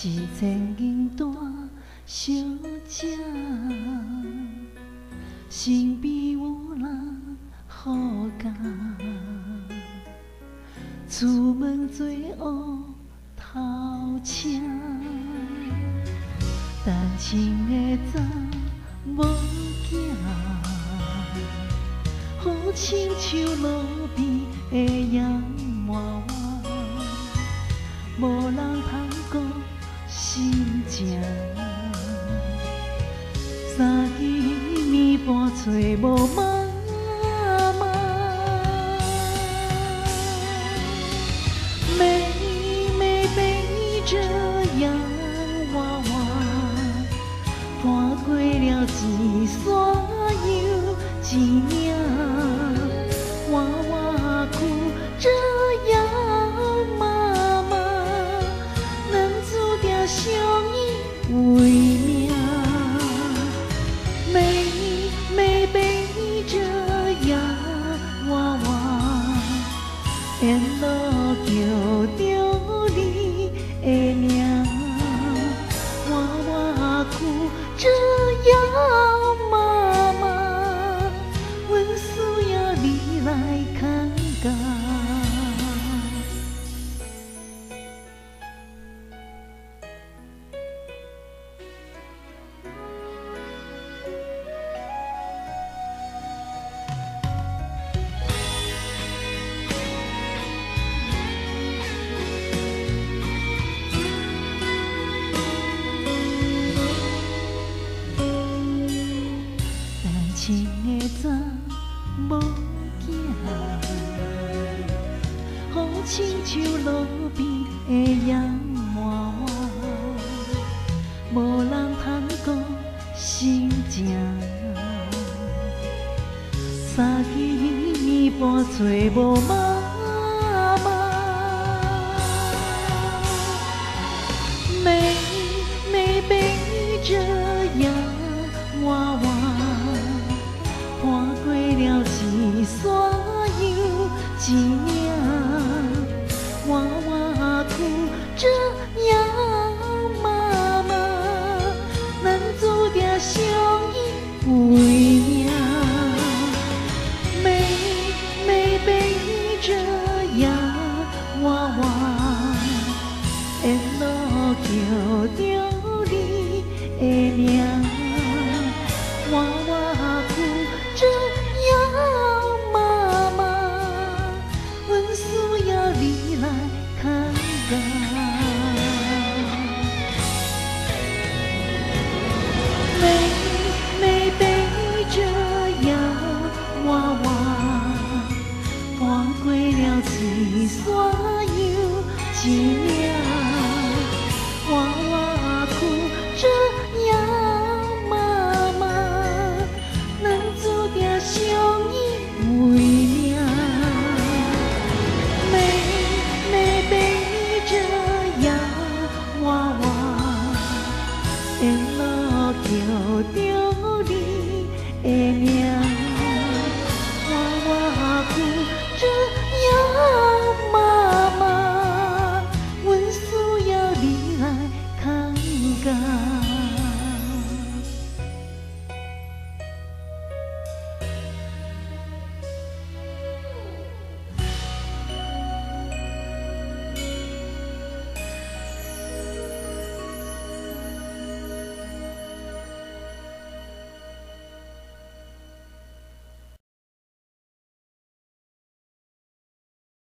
一千银单小姐，身边有人好教，出门做学头车，单亲的早无囝，好亲像路边的杨娃娃，无人通顾心情。三更暝半找无妈妈，妹妹背着洋娃娃，跨过了一山又一岭，娃娃哭着洋妈妈，能注定相依为命。妹妹背着洋娃娃，沿路叫着你的名，娃娃哭着洋妈妈，阮需要你来看教。亲的早无囝，好亲像路边的洋娃娃，无人通顾心情。三更暝半找无妈妈，妹妹背着洋娃娃，跨过了一山又一岭，娃娃哭着洋妈妈，咱注定相依为命。妹妹背着洋娃娃，沿路叫着你的名，娃娃哭着洋妈妈，阮需要你来看教。妹妹背着洋娃娃，跨过了一山又一岭，